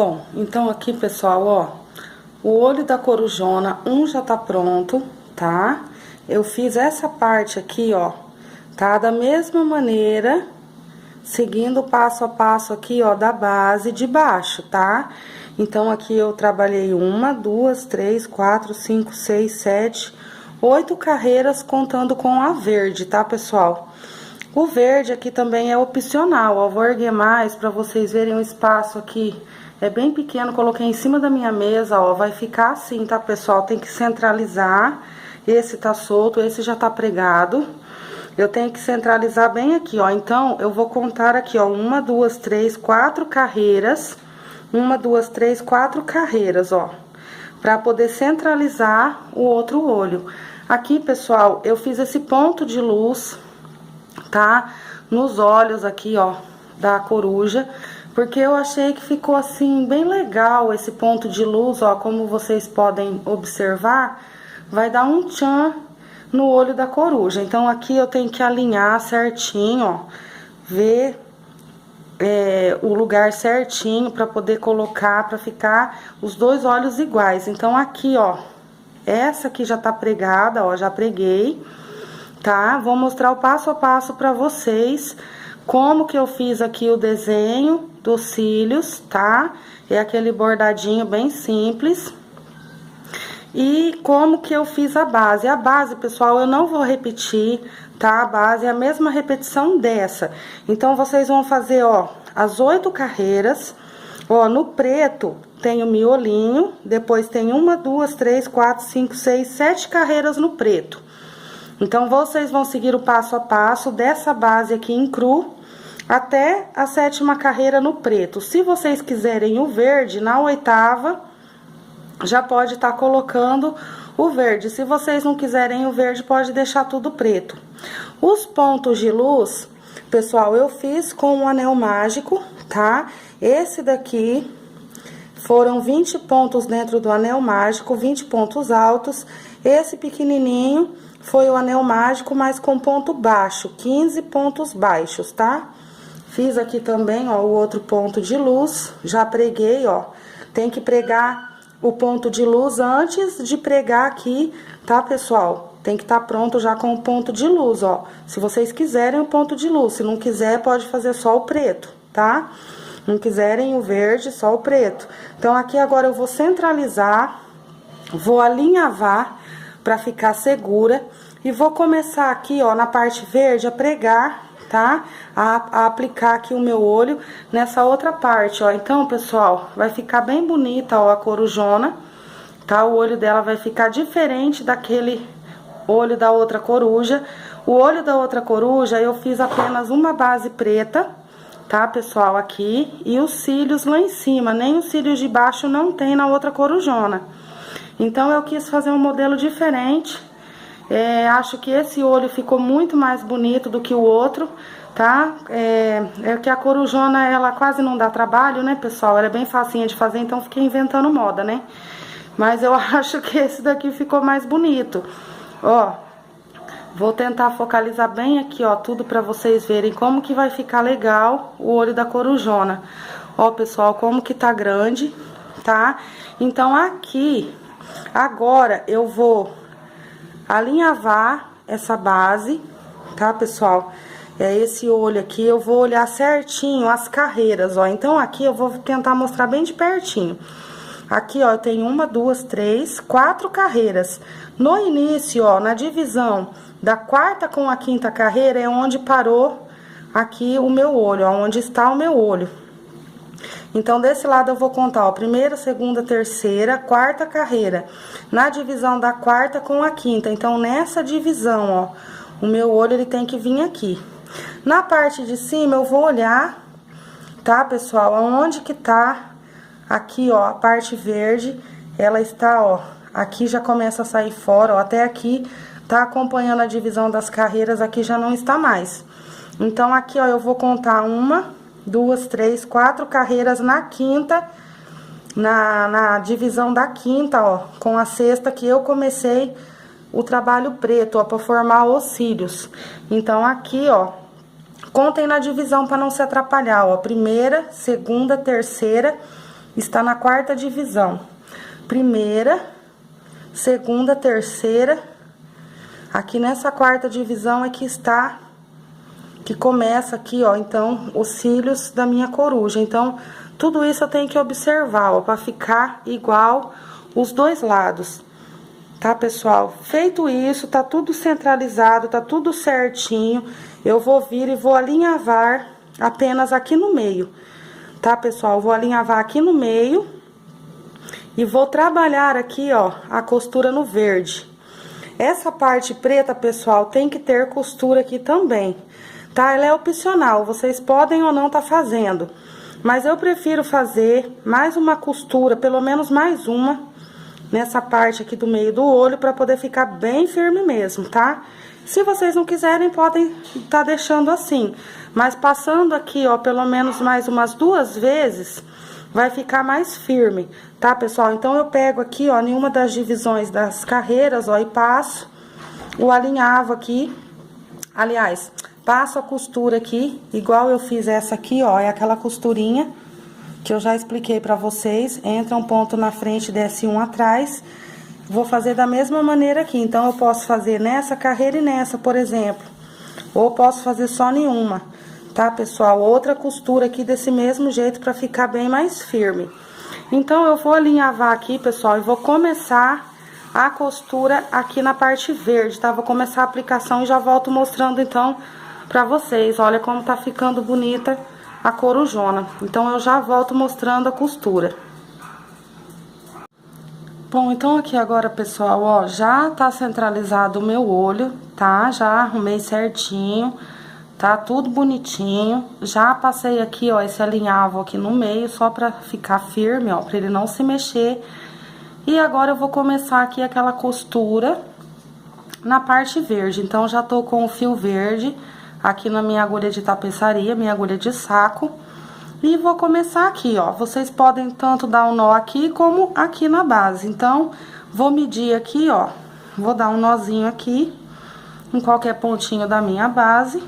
Bom, então aqui, pessoal, ó, o olho da corujona, já tá pronto, tá? Eu fiz essa parte aqui, ó, tá? Da mesma maneira, seguindo o passo a passo aqui, ó, da base de baixo, tá? Então, aqui eu trabalhei 1, 2, 3, 4, 5, 6, 7, 8 carreiras, contando com a verde, tá, pessoal? O verde aqui também é opcional, ó, vou erguer mais pra vocês verem o espaço aqui. É bem pequeno, coloquei em cima da minha mesa, ó, vai ficar assim, tá, pessoal? Tem que centralizar, esse tá solto, esse já tá pregado. Eu tenho que centralizar bem aqui, ó, então, eu vou contar aqui, ó, 1, 2, 3, 4 carreiras, 1, 2, 3, 4 carreiras, ó, pra poder centralizar o outro olho. Aqui, pessoal, eu fiz esse ponto de luz, tá? Nos olhos aqui, ó, da coruja, porque eu achei que ficou assim bem legal esse ponto de luz, ó, como vocês podem observar, vai dar um tchan no olho da coruja. Então aqui eu tenho que alinhar certinho, ó, ver o lugar certinho para poder colocar, para ficar os dois olhos iguais. Então aqui, ó, essa aqui já tá pregada, ó, já preguei, tá? Vou mostrar o passo a passo para vocês como que eu fiz aqui o desenho dos cílios, tá? É aquele bordadinho bem simples. E como que eu fiz a base. A base, pessoal, eu não vou repetir, tá? A base é a mesma repetição dessa. Então, vocês vão fazer, ó, as 8 carreiras. Ó, no preto tem o miolinho, depois tem 1, 2, 3, 4, 5, 6, 7 carreiras no preto. Então, vocês vão seguir o passo a passo dessa base aqui em cru até a 7ª carreira no preto. Se vocês quiserem o verde, na 8ª, já pode estar colocando o verde. Se vocês não quiserem o verde, pode deixar tudo preto. Os pontos de luz, pessoal, eu fiz com um anel mágico, tá? Esse daqui foram 20 pontos dentro do anel mágico, 20 pontos altos. Esse pequenininho foi o anel mágico, mas com ponto baixo, 15 pontos baixos, tá? Fiz aqui também, ó, o outro ponto de luz, já preguei, ó. Tem que pregar o ponto de luz antes de pregar aqui, tá, pessoal? Tem que estar pronto já com o ponto de luz, ó. Se vocês quiserem o ponto de luz, se não quiser, pode fazer só o preto, tá? Não quiserem o verde, só o preto. Então, aqui agora eu vou centralizar, vou alinhavar pra ficar segura e vou começar aqui, ó, na parte verde a pregar, tá? A aplicar aqui o meu olho nessa outra parte, ó. Então, pessoal, vai ficar bem bonita, ó, a corujona, tá? O olho dela vai ficar diferente daquele olho da outra coruja. O olho da outra coruja eu fiz apenas uma base preta, tá, pessoal, aqui, e os cílios lá em cima, nem os cílios de baixo não tem na outra corujona. Então, eu quis fazer um modelo diferente. Acho que esse olho ficou muito mais bonito do que o outro, tá? É que a corujona, ela quase não dá trabalho, né, pessoal? Ela é bem facinha de fazer, então fiquei inventando moda, né? Mas eu acho que esse daqui ficou mais bonito. Ó, vou tentar focalizar bem aqui, ó, tudo pra vocês verem como que vai ficar legal o olho da corujona. Ó, pessoal, como que tá grande, tá? Então, aqui, agora eu vou alinhavar essa base, tá, pessoal? Esse olho aqui, eu vou olhar certinho as carreiras, ó. Então, aqui eu vou tentar mostrar bem de pertinho. Aqui, ó, eu tenho 1, 2, 3, 4 carreiras. No início, ó, na divisão da 4ª com a 5ª carreira, é onde parou aqui o meu olho, ó, onde está o meu olho. Então, desse lado eu vou contar, ó, 1ª, 2ª, 3ª, 4ª carreira. Na divisão da 4ª com a 5ª. Então, nessa divisão, ó, o meu olho, ele tem que vir aqui. Na parte de cima, eu vou olhar, tá, pessoal, aonde que tá aqui, ó, a parte verde, ela está, ó, aqui já começa a sair fora, ó, até aqui tá acompanhando a divisão das carreiras, aqui já não está mais. Então, aqui, ó, eu vou contar 1, 2, 3, 4 carreiras na 5ª, na divisão da 5ª, ó, com a 6ª que eu comecei o trabalho preto, ó, pra formar os cílios. Então, aqui, ó, contem na divisão pra não se atrapalhar, ó, 1ª, 2ª, 3ª está na 4ª divisão. Primeira, segunda, terceira. Aqui nessa 4ª divisão é que está, que começa aqui, ó, então, os cílios da minha coruja. Então, tudo isso eu tenho que observar, ó, pra ficar igual os dois lados. Tá, pessoal? Feito isso, tá tudo centralizado, tá tudo certinho. Eu vou vir e vou alinhavar apenas aqui no meio. Tá, pessoal? Vou alinhavar aqui no meio e vou trabalhar aqui, ó, a costura no verde. Essa parte preta, pessoal, tem que ter costura aqui também, tá? Ela é opcional, vocês podem ou não tá fazendo. Mas eu prefiro fazer mais uma costura, pelo menos mais uma, nessa parte aqui do meio do olho, pra poder ficar bem firme mesmo, tá? Se vocês não quiserem, podem tá deixando assim. Mas passando aqui, ó, pelo menos mais umas 2 vezes, vai ficar mais firme, tá, pessoal? Então, eu pego aqui, ó, em uma das divisões das carreiras, ó, e passo o alinhavo aqui. Aliás, passo a costura aqui, igual eu fiz essa aqui, ó, é aquela costurinha que eu já expliquei pra vocês. Entra um ponto na frente, desce um atrás. Vou fazer da mesma maneira aqui. Então, eu posso fazer nessa carreira e nessa, por exemplo. Ou posso fazer só nenhuma, tá, pessoal? Outra costura aqui desse mesmo jeito pra ficar bem mais firme. Então, eu vou alinhavar aqui, pessoal, e vou começar a costura aqui na parte verde, tá? Vou começar a aplicação e já volto mostrando, então, pra vocês. Olha como tá ficando bonita a corujona. Então, eu já volto mostrando a costura. Bom, então aqui agora, pessoal, ó, já tá centralizado o meu olho, tá? Já arrumei certinho, tá? Tudo bonitinho. Já passei aqui, ó, esse alinhavo aqui no meio, só pra ficar firme, ó, pra ele não se mexer. E agora eu vou começar aqui aquela costura na parte verde. Então, já tô com o fio verde aqui na minha agulha de tapeçaria, minha agulha de saco. E vou começar aqui, ó. Vocês podem tanto dar um nó aqui como aqui na base. Então, vou medir aqui, ó. Vou dar um nozinho aqui, em qualquer pontinho da minha base.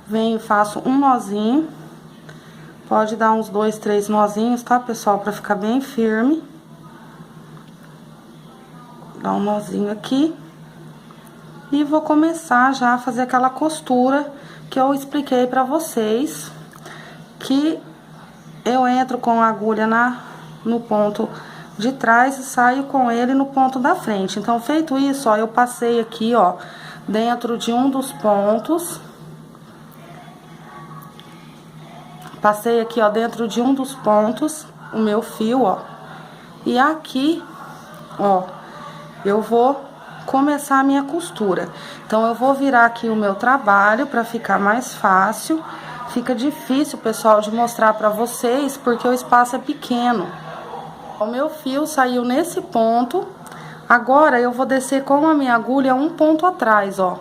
Venho e faço um nozinho. Pode dar uns 2, 3 nozinhos, tá, pessoal? Pra ficar bem firme. Dá um nozinho aqui. E vou começar já a fazer aquela costura que eu expliquei pra vocês. Que eu entro com a agulha no ponto de trás e saio com ele no ponto da frente. Então, feito isso, ó, eu passei aqui, ó, dentro de um dos pontos. Passei aqui, ó, dentro de um dos pontos, o meu fio, ó. E aqui, ó, eu vou começar a minha costura. Então, eu vou virar aqui o meu trabalho pra ficar mais fácil. Fica difícil, pessoal, de mostrar pra vocês, porque o espaço é pequeno. O meu fio saiu nesse ponto. Agora, eu vou descer com a minha agulha um ponto atrás, ó.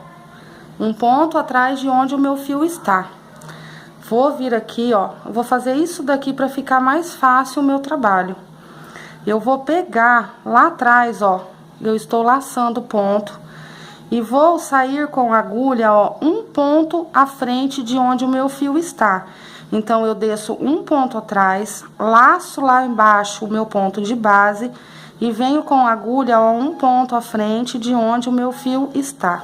Um ponto atrás de onde o meu fio está. Vou vir aqui, ó. Eu vou fazer isso daqui pra ficar mais fácil o meu trabalho. Eu vou pegar lá atrás, ó. Eu estou laçando o ponto. E vou sair com a agulha, ó, um ponto à frente de onde o meu fio está. Então, eu desço um ponto atrás, laço lá embaixo o meu ponto de base e venho com a agulha, ó, um ponto à frente de onde o meu fio está.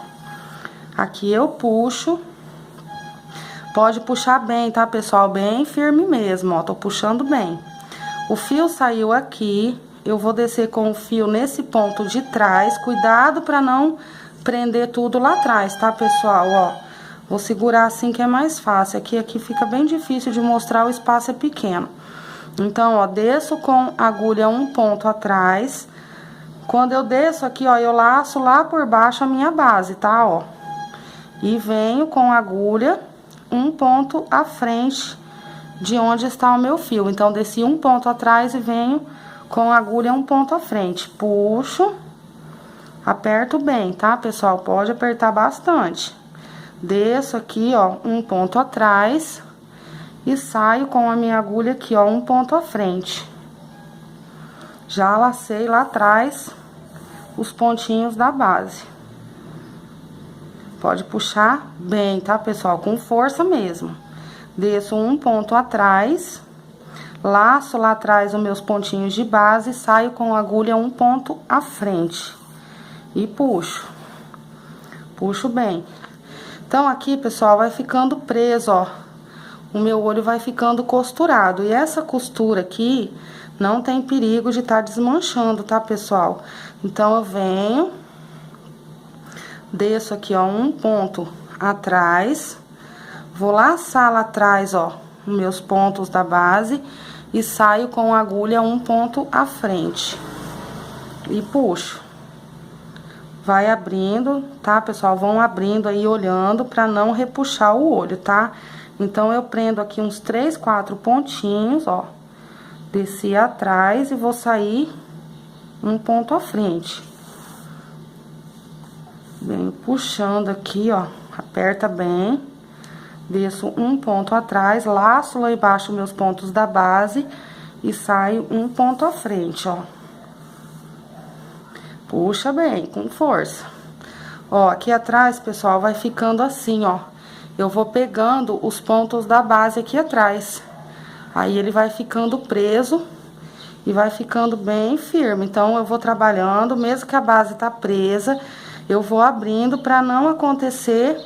Aqui eu puxo. Pode puxar bem, tá, pessoal? Bem firme mesmo, ó, tô puxando bem. O fio saiu aqui, eu vou descer com o fio nesse ponto de trás. Cuidado pra não prender tudo lá atrás, tá, pessoal? Ó, vou segurar assim que é mais fácil. Aqui fica bem difícil de mostrar, o espaço é pequeno. Então, ó, desço com a agulha um ponto atrás. Quando eu desço aqui, ó, eu laço lá por baixo a minha base, tá, ó. E venho com a agulha um ponto à frente de onde está o meu fio. Então, desci um ponto atrás e venho com a agulha um ponto à frente. Puxo. Aperto bem, tá, pessoal? Pode apertar bastante. Desço aqui, ó, um ponto atrás e saio com a minha agulha aqui, ó, um ponto à frente. Já lacei lá atrás os pontinhos da base. Pode puxar bem, tá, pessoal? Com força mesmo. Desço um ponto atrás, laço lá atrás os meus pontinhos de base, saio com a agulha um ponto à frente e puxo. Puxo bem. Então, aqui, pessoal, vai ficando preso, ó. O meu olho vai ficando costurado. E essa costura aqui não tem perigo de estar desmanchando, tá, pessoal? Então, eu venho, desço aqui, ó, um ponto atrás, vou laçar lá atrás, ó, os meus pontos da base e saio com a agulha um ponto à frente. E puxo. Vai abrindo, tá, pessoal? Vão abrindo aí, olhando, pra não repuxar o olho, tá? Então, eu prendo aqui uns 3, 4 pontinhos, ó. Desci atrás e vou sair um ponto à frente. Venho puxando aqui, ó. Aperta bem. Desço um ponto atrás, laço lá embaixo meus pontos da base e saio um ponto à frente, ó. Puxa bem, com força. Ó, aqui atrás, pessoal, vai ficando assim, ó. Eu vou pegando os pontos da base aqui atrás. Aí, ele vai ficando preso e vai ficando bem firme. Então, eu vou trabalhando, mesmo que a base tá presa, eu vou abrindo pra não acontecer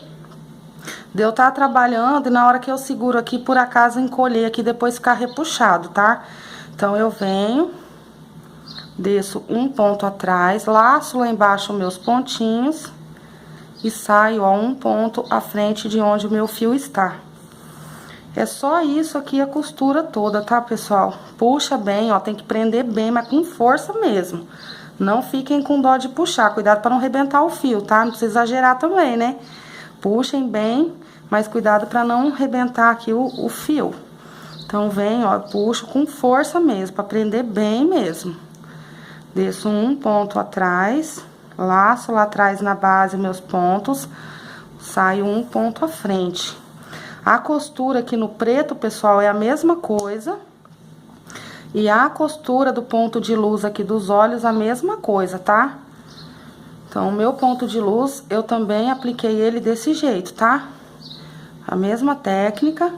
de eu estar trabalhando e na hora que eu seguro aqui, por acaso, encolher aqui, depois ficar repuxado, tá? Então, eu venho, desço um ponto atrás, laço lá embaixo meus pontinhos e saio, ó, um ponto à frente de onde o meu fio está. É só isso aqui a costura toda, tá, pessoal? Puxa bem, ó, tem que prender bem, mas com força mesmo. Não fiquem com dó de puxar, cuidado para não arrebentar o fio, tá? Não precisa exagerar também, né? Puxem bem, mas cuidado para não arrebentar aqui o fio. Então, vem, ó, puxo com força mesmo, para prender bem mesmo. Desço um ponto atrás, laço lá atrás na base meus pontos, saio um ponto à frente. A costura aqui no preto, pessoal, é a mesma coisa. E a costura do ponto de luz aqui dos olhos, a mesma coisa, tá? Então, o meu ponto de luz, eu também apliquei ele desse jeito, tá? A mesma técnica.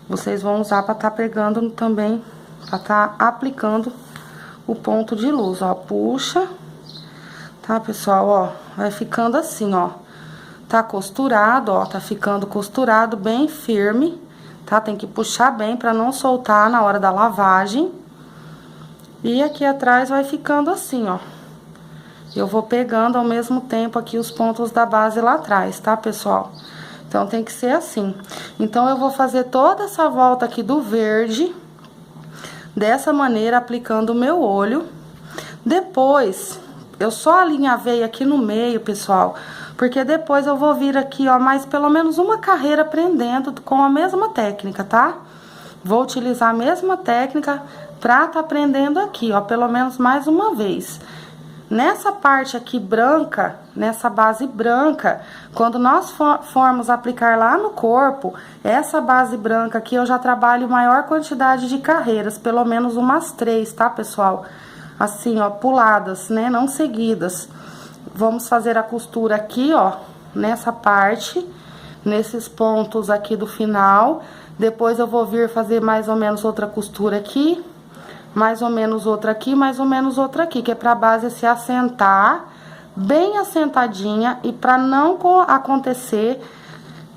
Vocês vão usar pra tá pegando também, pra tá aplicando o ponto de luz, ó. Puxa, tá, pessoal, ó, vai ficando assim, ó. Tá costurado, ó, tá ficando costurado bem firme, tá? Tem que puxar bem pra não soltar na hora da lavagem. E aqui atrás vai ficando assim, ó. Eu vou pegando ao mesmo tempo aqui os pontos da base lá atrás, tá, pessoal? Então, tem que ser assim. Então, eu vou fazer toda essa volta aqui do verde, dessa maneira, aplicando o meu olho. Depois, eu só alinhavei aqui no meio, pessoal, porque depois eu vou vir aqui, ó, mais pelo menos uma carreira prendendo com a mesma técnica, tá? Vou utilizar a mesma técnica pra tá prendendo aqui, ó, pelo menos mais uma vez. Nessa parte aqui branca, nessa base branca, quando nós formos aplicar lá no corpo, essa base branca aqui eu já trabalho maior quantidade de carreiras, pelo menos umas 3, tá, pessoal? Assim, ó, puladas, né, não seguidas. Vamos fazer a costura aqui, ó, nessa parte, nesses pontos aqui do final. Depois eu vou vir fazer mais ou menos outra costura aqui, mais ou menos outra aqui, mais ou menos outra aqui, que é pra base se assentar, bem assentadinha, e pra não acontecer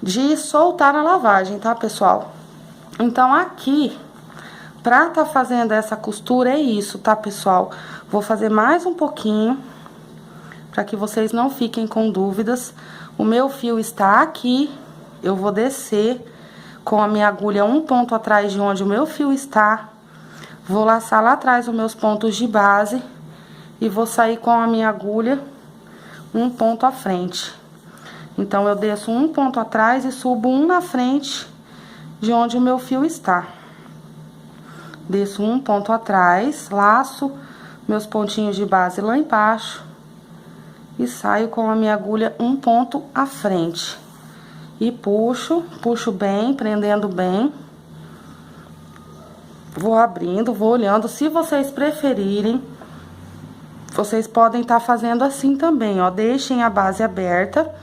de soltar na lavagem, tá, pessoal? Então, aqui, pra tá fazendo essa costura, é isso, tá, pessoal? Vou fazer mais um pouquinho, pra que vocês não fiquem com dúvidas. O meu fio está aqui, eu vou descer com a minha agulha um ponto atrás de onde o meu fio está. Vou laçar lá atrás os meus pontos de base e vou sair com a minha agulha um ponto à frente. Então, eu desço um ponto atrás e subo um na frente de onde o meu fio está. Desço um ponto atrás, laço meus pontinhos de base lá embaixo e saio com a minha agulha um ponto à frente. E puxo bem, prendendo bem. Vou abrindo, vou olhando. Se vocês preferirem, vocês podem estar fazendo assim também, ó. Deixem a base aberta,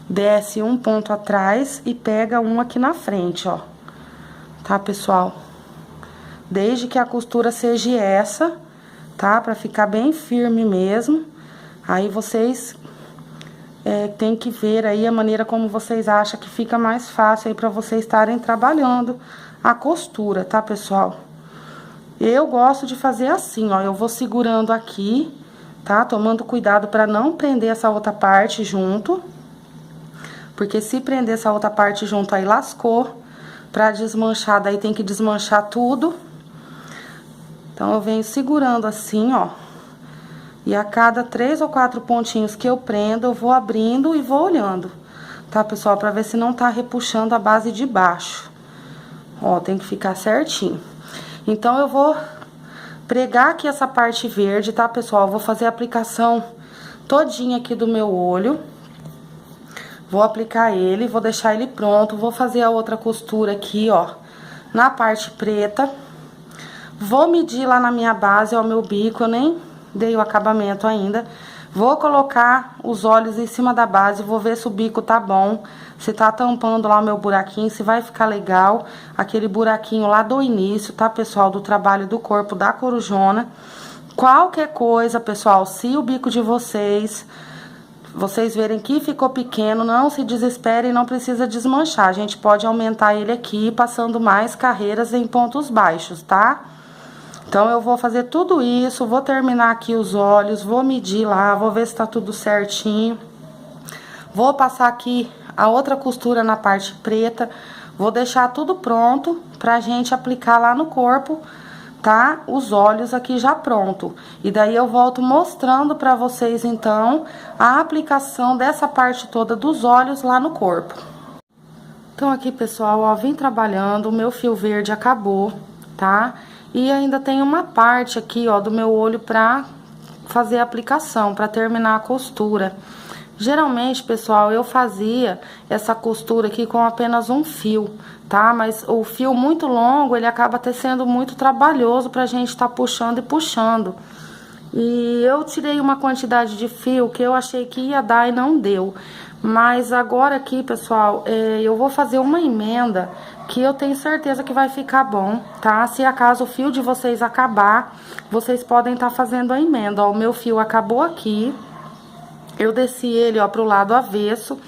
desce um ponto atrás e pega um aqui na frente, ó. Tá, pessoal? desde que a costura seja essa, tá? Pra ficar bem firme mesmo. Aí vocês tem que ver aí a maneira como vocês acham que fica mais fácil aí pra vocês estarem trabalhando a costura, tá, pessoal? Eu gosto de fazer assim, ó, eu vou segurando aqui, tá? Tomando cuidado pra não prender essa outra parte junto. Porque se prender essa outra parte junto aí lascou. Pra desmanchar, daí tem que desmanchar tudo. Então, eu venho segurando assim, ó. E a cada 3 ou 4 pontinhos que eu prendo, eu vou abrindo e vou olhando. Tá, pessoal? Pra ver se não tá repuxando a base de baixo. Ó, tem que ficar certinho. Então, eu vou pregar aqui essa parte verde, tá, pessoal? Eu vou fazer a aplicação todinha aqui do meu olho. Vou aplicar ele, vou deixar ele pronto. Vou fazer a outra costura aqui, ó, na parte preta. Vou medir lá na minha base, ó, o meu bico, eu nem dei o acabamento ainda. Vou colocar os olhos em cima da base, vou ver se o bico tá bom, se tá tampando lá o meu buraquinho, se vai ficar legal. Aquele buraquinho lá do início, tá, pessoal, do trabalho do corpo da corujona. Qualquer coisa, pessoal, se o bico de vocês verem que ficou pequeno, não se desesperem, não precisa desmanchar. A gente pode aumentar ele aqui, passando mais carreiras em pontos baixos, tá? Então, eu vou fazer tudo isso, vou terminar aqui os olhos, vou medir lá, vou ver se tá tudo certinho. Vou passar aqui a outra costura na parte preta, vou deixar tudo pronto pra gente aplicar lá no corpo, tá? Os olhos aqui já pronto. E daí eu volto mostrando pra vocês, então, a aplicação dessa parte toda dos olhos lá no corpo. Então, aqui, pessoal, ó, vim trabalhando, o meu fio verde acabou, tá? E ainda tem uma parte aqui, ó, do meu olho pra fazer a aplicação, pra terminar a costura. Geralmente, pessoal, eu fazia essa costura aqui com apenas um fio, tá? Mas o fio muito longo, ele acaba até sendo muito trabalhoso pra gente tá puxando e puxando. E eu tirei uma quantidade de fio que eu achei que ia dar e não deu. Mas agora aqui, pessoal, eu vou fazer uma emenda que eu tenho certeza que vai ficar bom, tá? Se acaso o fio de vocês acabar, vocês podem estar fazendo a emenda. Ó, o meu fio acabou aqui. Eu desci ele, ó, pro lado avesso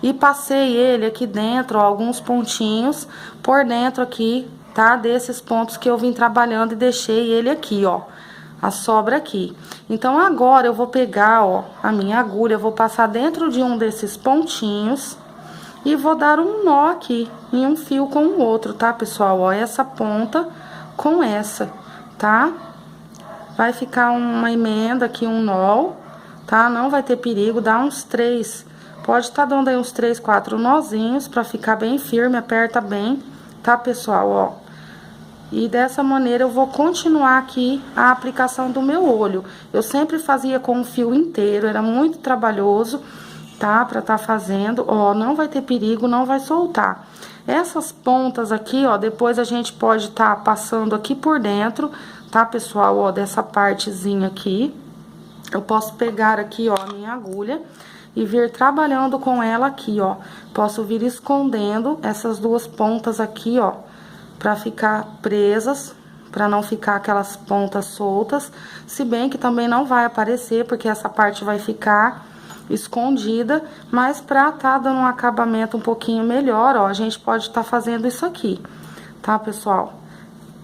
e passei ele aqui dentro, ó, alguns pontinhos por dentro aqui, tá? Desses pontos que eu vim trabalhando e deixei ele aqui, ó, a sobra aqui. Então, agora eu vou pegar, ó, a minha agulha, vou passar dentro de um desses pontinhos e vou dar um nó aqui, em um fio com o outro, tá, pessoal? Ó, essa ponta com essa, tá? Vai ficar uma emenda aqui, um nó, tá? Não vai ter perigo, dá uns 3, pode estar dando aí uns 3, 4 nozinhos pra ficar bem firme, aperta bem, tá, pessoal? Ó. E dessa maneira eu vou continuar aqui a aplicação do meu olho. Eu sempre fazia com o fio inteiro, era muito trabalhoso, tá? Pra tá fazendo, ó, não vai ter perigo, não vai soltar. Essas pontas aqui, ó, depois a gente pode tá passando aqui por dentro, tá, pessoal? Ó, dessa partezinha aqui. Eu posso pegar aqui, ó, a minha agulha e vir trabalhando com ela aqui, ó. Posso vir escondendo essas duas pontas aqui, ó, pra ficar presas, pra não ficar aquelas pontas soltas. Se bem que também não vai aparecer, porque essa parte vai ficar escondida, mas pra tá dando um acabamento um pouquinho melhor, ó, a gente pode tá fazendo isso aqui, tá, pessoal?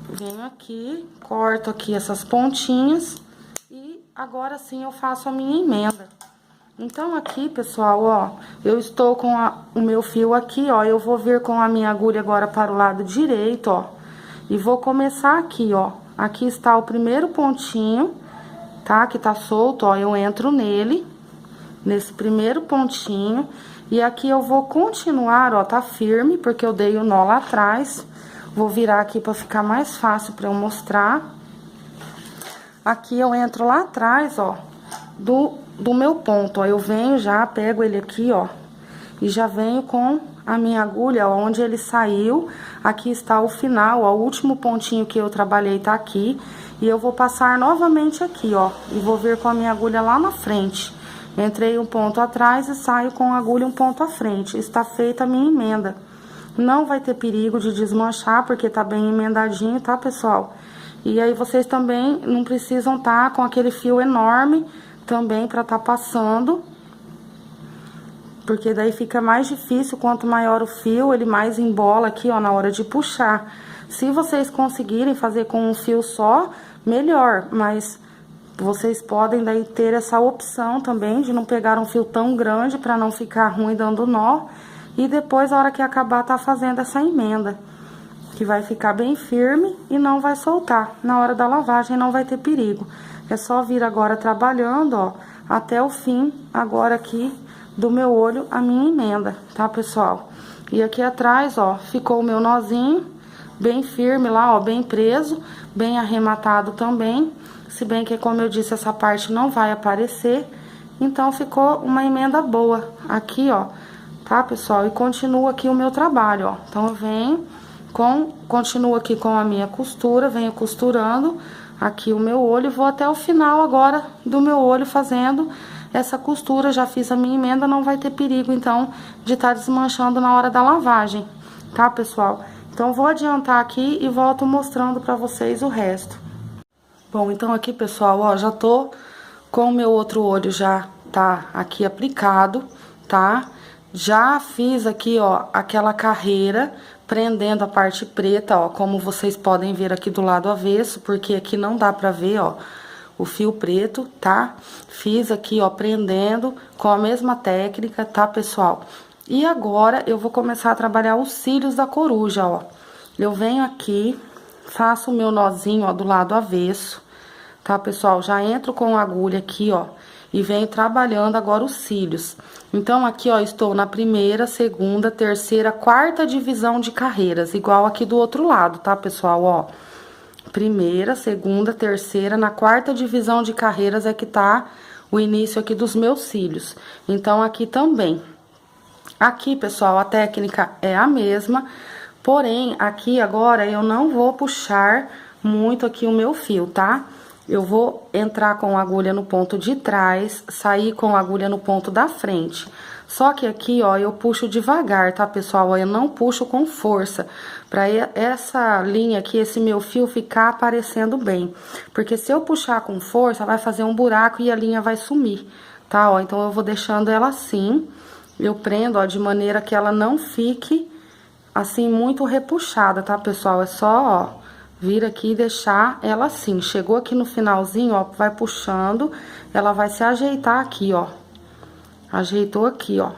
Venho aqui, corto aqui essas pontinhas e agora sim eu faço a minha emenda. Então, aqui, pessoal, ó, eu estou com o meu fio aqui, ó, eu vou vir com a minha agulha agora para o lado direito, ó, e vou começar aqui, ó. Aqui está o primeiro pontinho, tá? Que tá solto, ó, eu entro nele, nesse primeiro pontinho, e aqui eu vou continuar, ó, tá firme, porque eu dei o nó lá atrás. Vou virar aqui para ficar mais fácil para eu mostrar. Aqui eu entro lá atrás, ó, do meu ponto, ó, eu venho já, pego ele aqui, ó, e já venho com a minha agulha, ó, onde ele saiu. Aqui está o final, ó, o último pontinho que eu trabalhei tá aqui, e eu vou passar novamente aqui, ó, e vou vir com a minha agulha lá na frente. Entrei um ponto atrás e saio com a agulha um ponto à frente. Está feita a minha emenda. Não vai ter perigo de desmanchar, porque tá bem emendadinho, tá, pessoal? E aí vocês também não precisam estar com aquele fio enorme também pra estar passando, porque daí fica mais difícil. Quanto maior o fio, ele mais embola aqui, ó, na hora de puxar. Se vocês conseguirem fazer com um fio só, melhor, mas vocês podem daí ter essa opção também de não pegar um fio tão grande para não ficar ruim dando nó. E depois, a hora que acabar, tá fazendo essa emenda, que vai ficar bem firme e não vai soltar. Na hora da lavagem não vai ter perigo. É só vir agora trabalhando, ó, até o fim, agora aqui do meu olho, a minha emenda, tá, pessoal? E aqui atrás, ó, ficou o meu nozinho bem firme lá, ó, bem preso, bem arrematado também. Se bem que, como eu disse, essa parte não vai aparecer. Então, ficou uma emenda boa aqui, ó, tá, pessoal? E continua aqui o meu trabalho, ó. Então, eu venho, continuo aqui com a minha costura, venho costurando aqui o meu olho. Vou até o final agora do meu olho fazendo essa costura. Já fiz a minha emenda, não vai ter perigo, então, de estar desmanchando na hora da lavagem, tá, pessoal? Então, vou adiantar aqui e volto mostrando pra vocês o resto. Bom, então aqui, pessoal, ó, já tô com o meu outro olho, já tá aqui aplicado, tá? Já fiz aqui, ó, aquela carreira prendendo a parte preta, ó, como vocês podem ver aqui do lado avesso, porque aqui não dá pra ver, ó, o fio preto, tá? Fiz aqui, ó, prendendo com a mesma técnica, tá, pessoal? E agora eu vou começar a trabalhar os cílios da coruja, ó. Eu venho aqui, faço o meu nozinho, ó, do lado avesso, tá, pessoal? Já entro com a agulha aqui, ó, e venho trabalhando agora os cílios. Então, aqui, ó, estou na primeira, segunda, terceira, quarta divisão de carreiras, igual aqui do outro lado, tá, pessoal? Ó, primeira, segunda, terceira, na quarta divisão de carreiras é que tá o início aqui dos meus cílios. Então, aqui também. Aqui, pessoal, a técnica é a mesma, porém, aqui agora eu não vou puxar muito aqui o meu fio, tá? Eu vou entrar com a agulha no ponto de trás, sair com a agulha no ponto da frente. Só que aqui, ó, eu puxo devagar, tá, pessoal? Eu não puxo com força, pra essa linha aqui, esse meu fio ficar aparecendo bem. Porque se eu puxar com força, vai fazer um buraco e a linha vai sumir, tá? Ó, então eu vou deixando ela assim. Eu prendo, ó, de maneira que ela não fique, assim, muito repuxada, tá, pessoal? É só, ó, vir aqui e deixar ela assim. Chegou aqui no finalzinho, ó, vai puxando, ela vai se ajeitar aqui, ó. Ajeitou aqui, ó.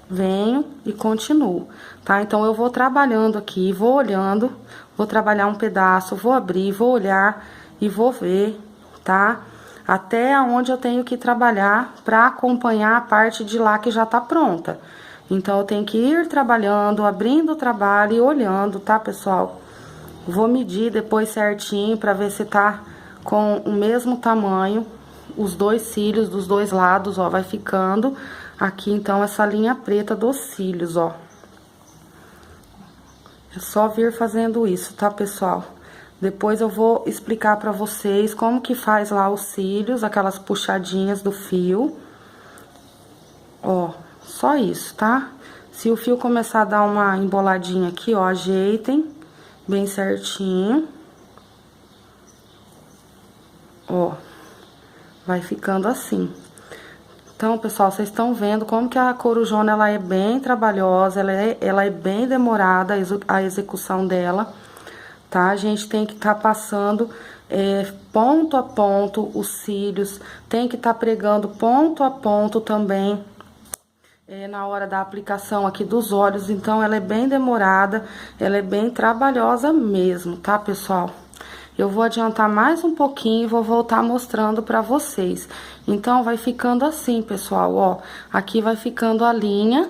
Venho e continuo, tá? Então, eu vou trabalhando aqui, vou olhando, vou trabalhar um pedaço, vou abrir, vou olhar e vou ver, tá? Até onde eu tenho que trabalhar pra acompanhar a parte de lá que já tá pronta. Então, eu tenho que ir trabalhando, abrindo o trabalho e olhando, tá, pessoal? Vou medir depois certinho pra ver se tá com o mesmo tamanho, os dois cílios dos dois lados, ó, vai ficando aqui, então, essa linha preta dos cílios, ó. É só vir fazendo isso, tá, pessoal? Depois eu vou explicar pra vocês como que faz lá os cílios, aquelas puxadinhas do fio. Ó, só isso, tá? Se o fio começar a dar uma emboladinha aqui, ó, ajeitem bem certinho. Ó, vai ficando assim. Então, pessoal, vocês estão vendo como que a corujona, ela é bem trabalhosa, ela é bem demorada a execução dela, tá? A gente tem que estar passando ponto a ponto os cílios, tem que estar pregando ponto a ponto também na hora da aplicação aqui dos olhos. Então, ela é bem demorada, ela é bem trabalhosa mesmo, tá, pessoal? Eu vou adiantar mais um pouquinho e vou voltar mostrando pra vocês. Então, vai ficando assim, pessoal, ó. Aqui vai ficando a linha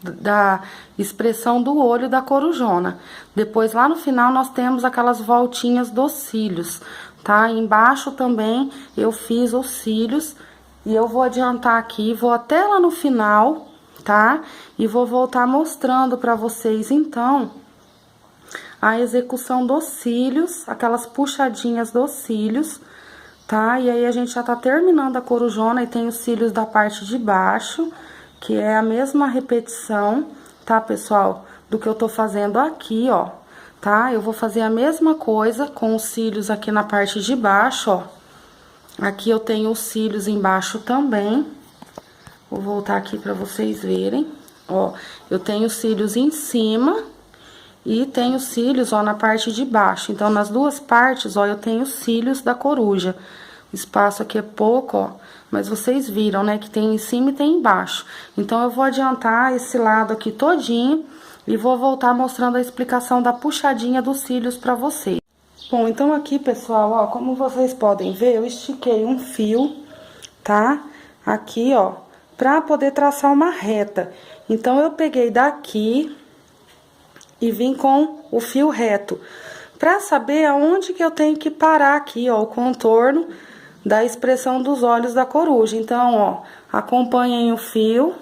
da expressão do olho da corujona. Depois, lá no final, nós temos aquelas voltinhas dos cílios, tá? Embaixo também eu fiz os cílios e eu vou adiantar aqui, vou até lá no final, tá? E vou voltar mostrando pra vocês, então, a execução dos cílios, aquelas puxadinhas dos cílios, tá? E aí, a gente já tá terminando a corujona e tem os cílios da parte de baixo, que é a mesma repetição, tá, pessoal? Do que eu tô fazendo aqui, ó. tá? Eu vou fazer a mesma coisa com os cílios aqui na parte de baixo, ó. Aqui eu tenho os cílios embaixo também. Vou voltar aqui pra vocês verem. Ó, eu tenho cílios em cima e tenho cílios, ó, na parte de baixo. Então, nas duas partes, ó, eu tenho cílios da coruja. O espaço aqui é pouco, ó, mas vocês viram, né, que tem em cima e tem embaixo. Então, eu vou adiantar esse lado aqui todinho e vou voltar mostrando a explicação da puxadinha dos cílios pra vocês. Bom, então aqui, pessoal, ó, como vocês podem ver, eu estiquei um fio, tá? Aqui, ó, pra poder traçar uma reta. Então, eu peguei daqui e vim com o fio reto. Pra saber aonde que eu tenho que parar aqui, ó, o contorno da expressão dos olhos da coruja. Então, ó, acompanhem o fio,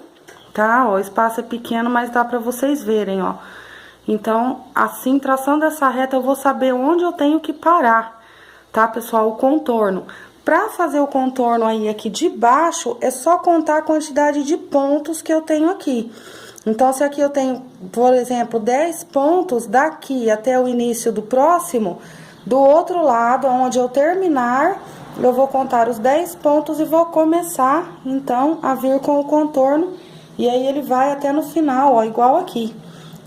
tá? Ó, o espaço é pequeno, mas dá pra vocês verem, ó. Então, assim, traçando essa reta, eu vou saber onde eu tenho que parar, tá, pessoal? O contorno. Pra fazer o contorno aí aqui de baixo, é só contar a quantidade de pontos que eu tenho aqui. Então, se aqui eu tenho, por exemplo, 10 pontos daqui até o início do próximo, do outro lado, onde eu terminar, eu vou contar os 10 pontos e vou começar, então, a vir com o contorno. E aí, ele vai até no final, ó, igual aqui.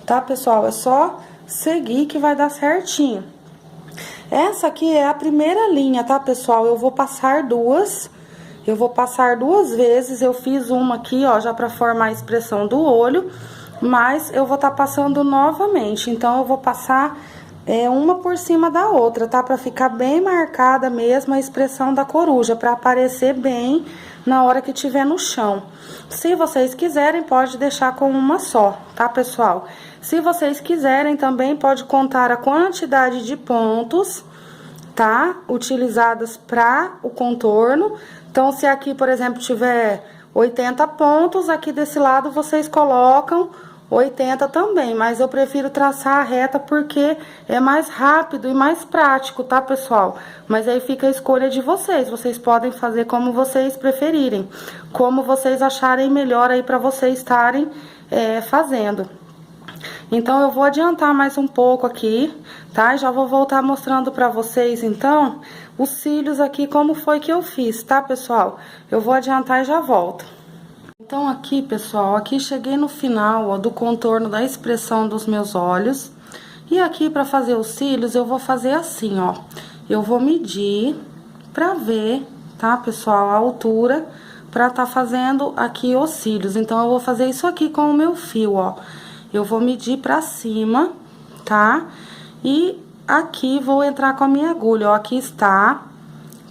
Tá, pessoal? É só seguir que vai dar certinho. Essa aqui é a primeira linha, tá, pessoal? Eu vou passar duas. Eu vou passar duas vezes. Eu fiz uma aqui, ó, já pra formar a expressão do olho. Mas eu vou tá passando novamente. Então, eu vou passar uma por cima da outra, tá? Pra ficar bem marcada mesmo a expressão da coruja. Pra aparecer bem na hora que tiver no chão. Se vocês quiserem, pode deixar com uma só, tá, pessoal? Se vocês quiserem, também pode contar a quantidade de pontos, tá? Utilizadas para o contorno. Então, se aqui, por exemplo, tiver 80 pontos, aqui desse lado vocês colocam 80 também. Mas eu prefiro traçar a reta porque é mais rápido e mais prático, tá, pessoal? Mas aí fica a escolha de vocês. Vocês podem fazer como vocês preferirem. Como vocês acharem melhor aí para vocês estarem fazendo. Então, eu vou adiantar mais um pouco aqui, tá? Já vou voltar mostrando pra vocês, então, os cílios aqui, como foi que eu fiz, tá, pessoal? Eu vou adiantar e já volto. Então, aqui, pessoal, aqui cheguei no final, ó, do contorno da expressão dos meus olhos. E aqui, pra fazer os cílios, eu vou fazer assim, ó. Eu vou medir pra ver, tá, pessoal, a altura pra tá fazendo aqui os cílios. Então, eu vou fazer isso aqui com o meu fio, ó. Eu vou medir pra cima, tá? E aqui vou entrar com a minha agulha, ó. Aqui está,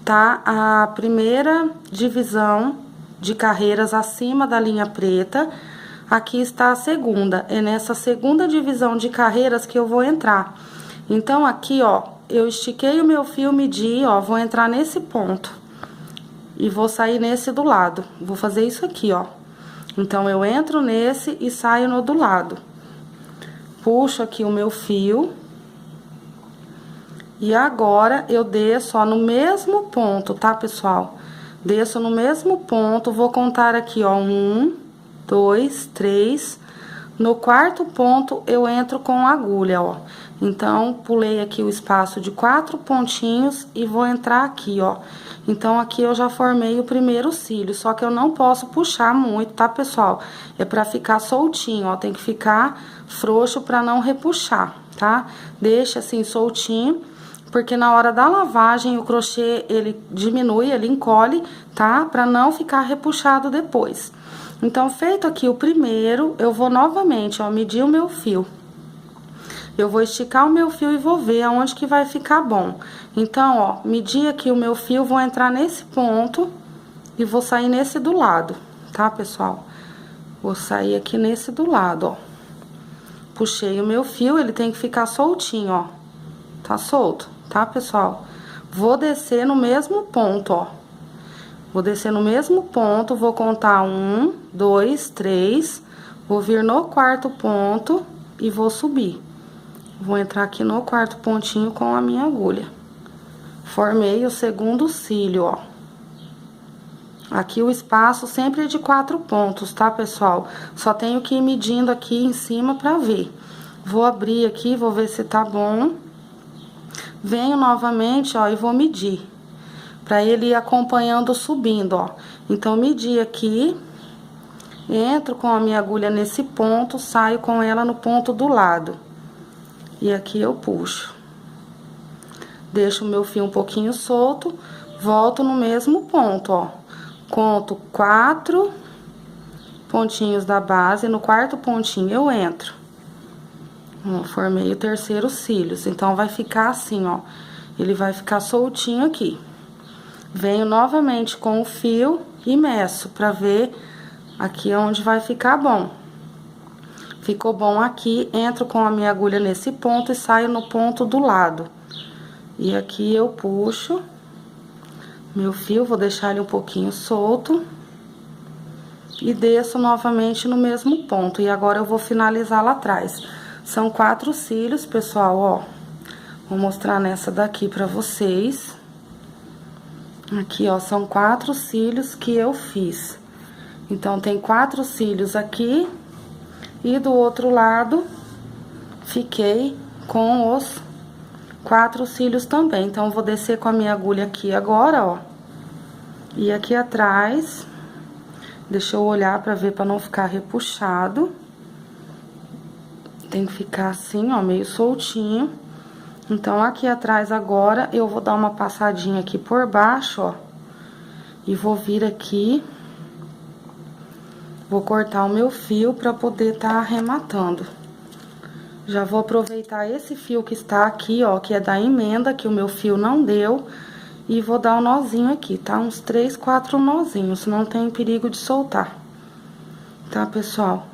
tá? A primeira divisão de carreiras acima da linha preta. Aqui está a segunda. É nessa segunda divisão de carreiras que eu vou entrar. Então, aqui, ó, eu estiquei o meu fio, medi, ó, vou entrar nesse ponto. E vou sair nesse do lado. Vou fazer isso aqui, ó. Então, eu entro nesse e saio no do lado. Puxo aqui o meu fio. E agora, eu desço, ó, no mesmo ponto, tá, pessoal? Desço no mesmo ponto, vou contar aqui, ó, 1, 2, 3. No quarto ponto, eu entro com a agulha, ó. Então, pulei aqui o espaço de 4 pontinhos e vou entrar aqui, ó. Então, aqui eu já formei o primeiro cílio, só que eu não posso puxar muito, tá, pessoal? É pra ficar soltinho, ó, tem que ficar frouxo pra não repuxar, tá? Deixa assim soltinho, porque na hora da lavagem o crochê, ele diminui, ele encolhe, tá? Pra não ficar repuxado depois. Então, feito aqui o primeiro, eu vou novamente, ó, medir o meu fio. Eu vou esticar o meu fio e vou ver aonde que vai ficar bom. Então, ó, medi aqui o meu fio, vou entrar nesse ponto e vou sair nesse do lado, tá, pessoal? Vou sair aqui nesse do lado, ó. Puxei o meu fio, ele tem que ficar soltinho, ó. Tá solto, tá, pessoal? Vou descer no mesmo ponto, ó. Vou descer no mesmo ponto, vou contar 1, 2, 3. Vou vir no quarto ponto e vou subir. Vou entrar aqui no quarto pontinho com a minha agulha. Formei o segundo cílio, ó. Aqui o espaço sempre é de 4 pontos, tá, pessoal? Só tenho que ir medindo aqui em cima pra ver. Vou abrir aqui, vou ver se tá bom. Venho novamente, ó, e vou medir. Pra ele ir acompanhando subindo, ó. Então, medi aqui. Entro com a minha agulha nesse ponto, saio com ela no ponto do lado. E aqui eu puxo. Deixo o meu fio um pouquinho solto, volto no mesmo ponto, ó. Conto 4 pontinhos da base, no quarto pontinho eu entro. Ó, formei o terceiro cílios, então vai ficar assim, ó. Ele vai ficar soltinho aqui. Venho novamente com o fio e meço pra ver aqui onde vai ficar bom. Ficou bom aqui, entro com a minha agulha nesse ponto e saio no ponto do lado. E aqui eu puxo meu fio, vou deixar ele um pouquinho solto. E desço novamente no mesmo ponto. E agora eu vou finalizar lá atrás. São 4 cílios, pessoal, ó. Vou mostrar nessa daqui pra vocês. Aqui, ó, são 4 cílios que eu fiz. Então, tem 4 cílios aqui. E do outro lado, fiquei com os 4 cílios também. Então, eu vou descer com a minha agulha aqui agora, ó. E aqui atrás, deixa eu olhar pra ver, pra não ficar repuxado. Tem que ficar assim, ó, meio soltinho. Então, aqui atrás agora, eu vou dar uma passadinha aqui por baixo, ó. E vou vir aqui. Vou cortar o meu fio pra poder tá arrematando. Já vou aproveitar esse fio que está aqui, ó, que é da emenda, que o meu fio não deu. E vou dar um nozinho aqui, tá? Uns 3, 4 nozinhos, não tem perigo de soltar. Tá, pessoal?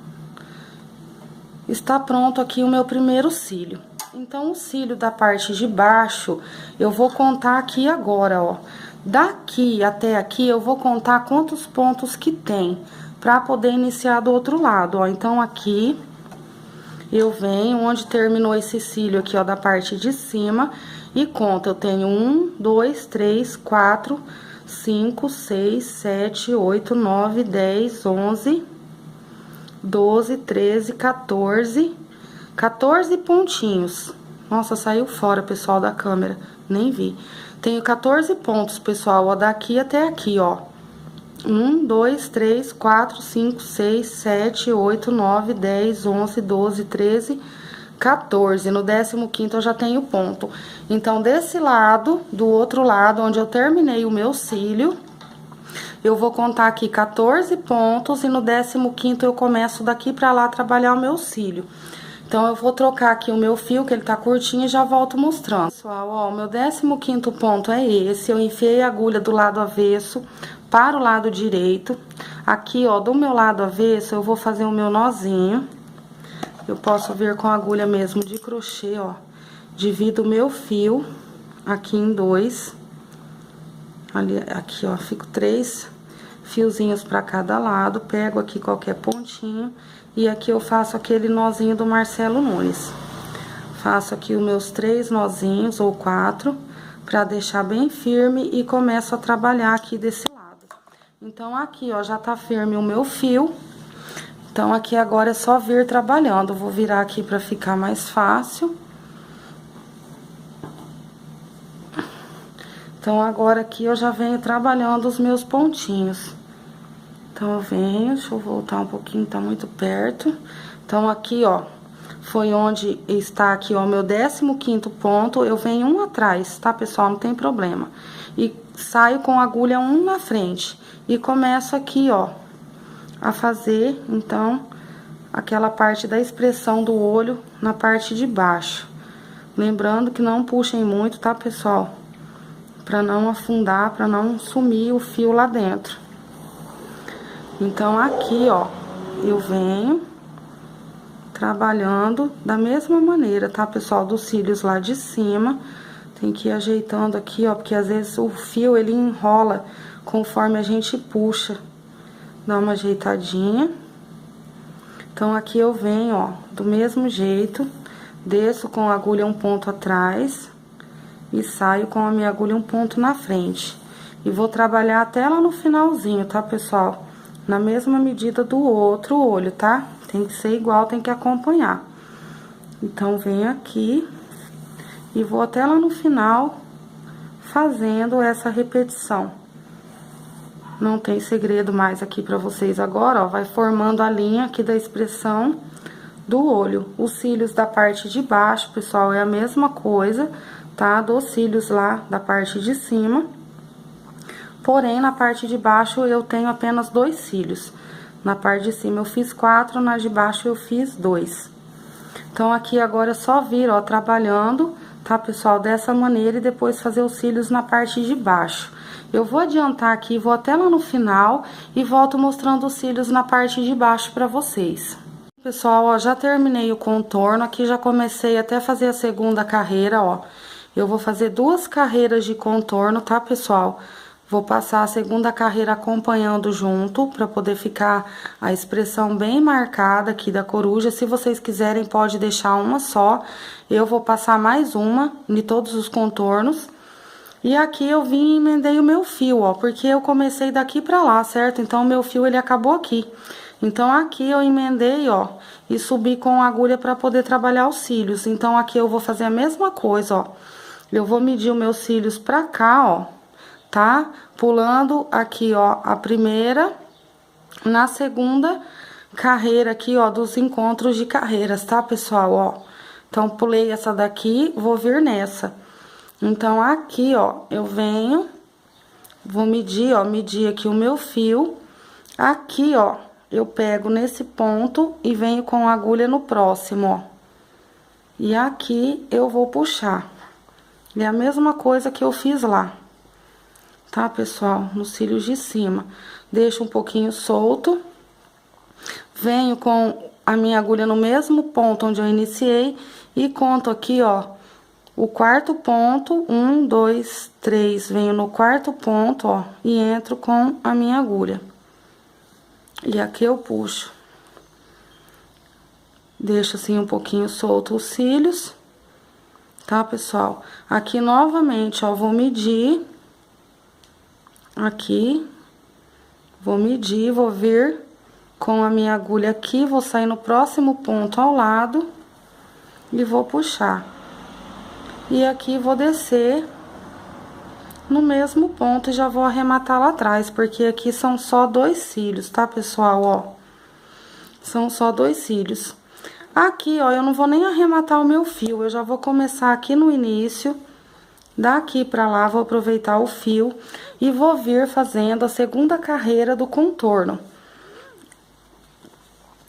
Está pronto aqui o meu primeiro cílio. Então, o cílio da parte de baixo, eu vou contar aqui agora, ó. Daqui até aqui, eu vou contar quantos pontos que tem, pra poder iniciar do outro lado, ó. Então, aqui, eu venho onde terminou esse cílio aqui, ó, da parte de cima, e conto. Eu tenho 1, 2, 3, 4, 5, 6, 7, 8, 9, 10, 11, 12, 13, 14... 14 pontinhos. Nossa, saiu fora, pessoal, da câmera. Nem vi. Tenho 14 pontos, pessoal, ó, daqui até aqui, ó. 1, 2, 3, 4, 5, 6, 7, 8, 9, 10, 11, 12, 13, 14. No 15º eu já tenho ponto. Então, desse lado, do outro lado, onde eu terminei o meu cílio, eu vou contar aqui 14 pontos e no 15º eu começo daqui pra lá trabalhar o meu cílio. Então, eu vou trocar aqui o meu fio, que ele tá curtinho, e já volto mostrando. Pessoal, ó, o meu 15º ponto é esse. Eu enfiei a agulha do lado avesso para o lado direito. Aqui, ó, do meu lado avesso, eu vou fazer o meu nozinho. Eu posso vir com a agulha mesmo de crochê, ó. Divido o meu fio aqui em 2. Ali, aqui, ó, fico 3 fiozinhos pra cada lado. Pego aqui qualquer pontinho. E aqui eu faço aquele nozinho do Marcelo Nunes. Faço aqui os meus 3 nozinhos, ou 4, pra deixar bem firme e começo a trabalhar aqui desse lado. Então, aqui, ó, já tá firme o meu fio. Então, aqui agora é só vir trabalhando. Eu vou virar aqui pra ficar mais fácil. Então, agora aqui eu já venho trabalhando os meus pontinhos. Então, eu venho, deixa eu voltar um pouquinho, tá muito perto. Então, aqui, ó, foi onde está aqui, ó, meu 15º ponto. Eu venho um atrás, tá, pessoal? Não tem problema. E saio com a agulha um na frente. E começo aqui, ó, a fazer, então, aquela parte da expressão do olho na parte de baixo. Lembrando que não puxem muito, tá, pessoal? Pra não afundar, pra não sumir o fio lá dentro. Então, aqui, ó, eu venho trabalhando da mesma maneira, tá, pessoal? Dos cílios lá de cima. Tem que ir ajeitando aqui, ó, porque às vezes o fio, ele enrola conforme a gente puxa. Dá uma ajeitadinha. Então, aqui eu venho, ó, do mesmo jeito. Desço com a agulha um ponto atrás. E saio com a minha agulha um ponto na frente. E vou trabalhar até lá no finalzinho, tá, pessoal? Na mesma medida do outro olho, tá? Tem que ser igual, tem que acompanhar. Então, venho aqui e vou até lá no final fazendo essa repetição. Não tem segredo mais aqui pra vocês agora, ó. Vai formando a linha aqui da expressão do olho. Os cílios da parte de baixo, pessoal, é a mesma coisa, tá? Dos cílios lá da parte de cima. Porém, na parte de baixo eu tenho apenas 2 cílios. Na parte de cima eu fiz 4, na de baixo eu fiz 2. Então, aqui agora é só vir, ó, trabalhando, tá, pessoal? Dessa maneira e depois fazer os cílios na parte de baixo. Eu vou adiantar aqui, vou até lá no final e volto mostrando os cílios na parte de baixo pra vocês. Pessoal, ó, já terminei o contorno, aqui já comecei até fazer a segunda carreira, ó. Eu vou fazer 2 carreiras de contorno, tá, pessoal? Vou passar a segunda carreira acompanhando junto, pra poder ficar a expressão bem marcada aqui da coruja. Se vocês quiserem, pode deixar uma só. Eu vou passar mais uma em todos os contornos. E aqui eu vim e emendei o meu fio, ó, porque eu comecei daqui pra lá, certo? Então, o meu fio, ele acabou aqui. Então, aqui eu emendei, ó, e subi com a agulha pra poder trabalhar os cílios. Então, aqui eu vou fazer a mesma coisa, ó. Eu vou medir os meus cílios pra cá, ó, tá? Pulando aqui, ó, a primeira, na segunda carreira aqui, ó, dos encontros de carreiras, tá, pessoal, ó? Então, pulei essa daqui, vou vir nessa. Então, aqui, ó, eu venho, vou medir, ó, medir aqui o meu fio. Aqui, ó, eu pego nesse ponto e venho com a agulha no próximo, ó. E aqui eu vou puxar. É a mesma coisa que eu fiz lá. Tá, pessoal? Nos cílios de cima. Deixo um pouquinho solto. Venho com a minha agulha no mesmo ponto onde eu iniciei e conto aqui, ó, o quarto ponto, 1, 2, 3, venho no quarto ponto, ó, e entro com a minha agulha. E aqui eu puxo. Deixo assim um pouquinho solto os cílios, tá, pessoal? Aqui novamente, ó, vou medir. Aqui, vou medir, vou vir com a minha agulha aqui, vou sair no próximo ponto ao lado e vou puxar. E aqui vou descer no mesmo ponto e já vou arrematar lá atrás, porque aqui são só 2 cílios, tá, pessoal, ó? São só 2 cílios. Aqui, ó, eu não vou nem arrematar o meu fio, eu já vou começar aqui no início, daqui pra lá, vou aproveitar o fio e vou vir fazendo a segunda carreira do contorno.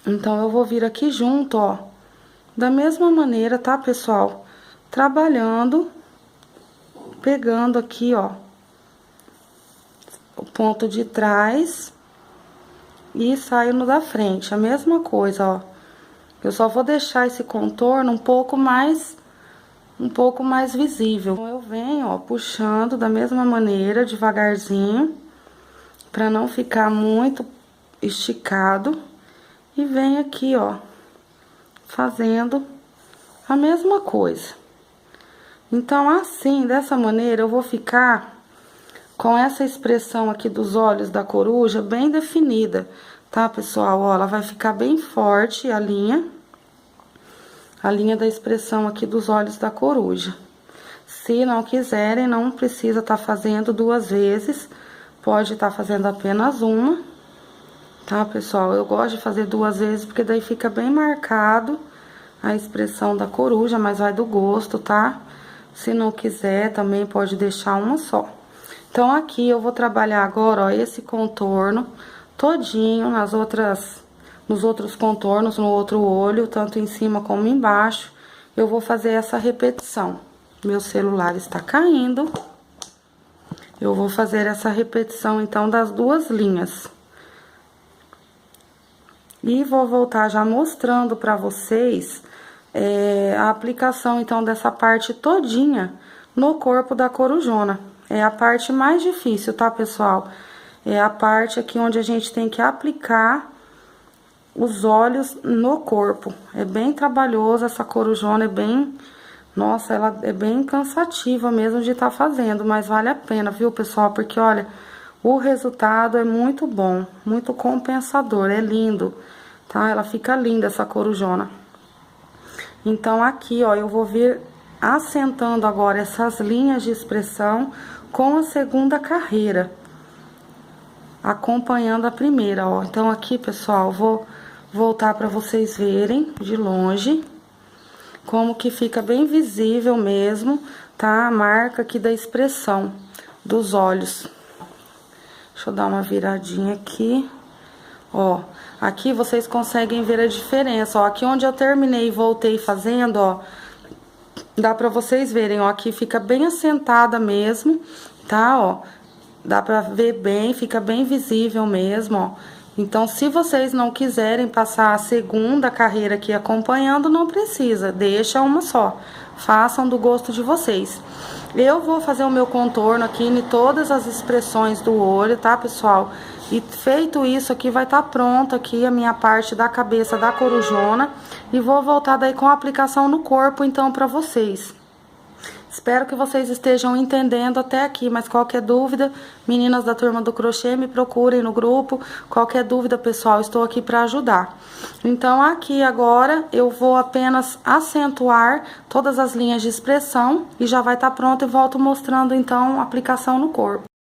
Então, eu vou vir aqui junto, ó, da mesma maneira, tá, pessoal? Trabalhando, pegando aqui, ó, o ponto de trás e saio no da frente, a mesma coisa, ó. Eu só vou deixar esse contorno um pouco mais visível. Então, eu venho, ó, puxando da mesma maneira, devagarzinho, pra não ficar muito esticado. E venho aqui, ó, fazendo a mesma coisa. Então, assim, dessa maneira, eu vou ficar com essa expressão aqui dos olhos da coruja bem definida, tá, pessoal? Ó, ela vai ficar bem forte, a linha da expressão aqui dos olhos da coruja. Se não quiserem, não precisa tá fazendo 2 vezes, pode tá fazendo apenas uma, tá, pessoal? Eu gosto de fazer 2 vezes, porque daí fica bem marcado a expressão da coruja, mas vai do gosto, tá? Se não quiser, também pode deixar uma só. Então, aqui eu vou trabalhar agora, ó, esse contorno todinho nos outros contornos, no outro olho, tanto em cima como embaixo. Eu vou fazer essa repetição. Meu celular está caindo. Eu vou fazer essa repetição, então, das 2 linhas. E vou voltar já mostrando pra vocês a aplicação, então, dessa parte todinha no corpo da corujona. É a parte mais difícil, tá, pessoal? É a parte aqui onde a gente tem que aplicar os olhos no corpo. É bem trabalhoso, essa corujona é bem... Nossa, ela é bem cansativa mesmo de estar fazendo, mas vale a pena, viu, pessoal? Porque, olha, o resultado é muito bom, muito compensador, é lindo, tá? Ela fica linda, essa corujona. Então, aqui, ó, eu vou vir assentando agora essas linhas de expressão com a segunda carreira, acompanhando a primeira, ó. Então, aqui, pessoal, vou voltar para vocês verem de longe como que fica bem visível mesmo, tá? A marca aqui da expressão dos olhos. Deixa eu dar uma viradinha aqui, ó. Aqui vocês conseguem ver a diferença, ó. Aqui onde eu terminei e voltei fazendo, ó, dá pra vocês verem, ó. Aqui fica bem assentada mesmo, tá, ó. Dá pra ver bem, fica bem visível mesmo, ó. Então, se vocês não quiserem passar a segunda carreira aqui acompanhando, não precisa, deixa uma só. Façam do gosto de vocês. Eu vou fazer o meu contorno aqui em todas as expressões do olho, tá, pessoal? E feito isso aqui, vai estar pronto aqui a minha parte da cabeça da corujona. E vou voltar daí com a aplicação no corpo, então, pra vocês. Espero que vocês estejam entendendo até aqui, mas qualquer dúvida, meninas da turma do crochê, me procurem no grupo. Qualquer dúvida, pessoal, estou aqui para ajudar. Então, aqui agora, eu vou apenas acentuar todas as linhas de expressão e já vai estar pronto e volto mostrando, então, a aplicação no corpo.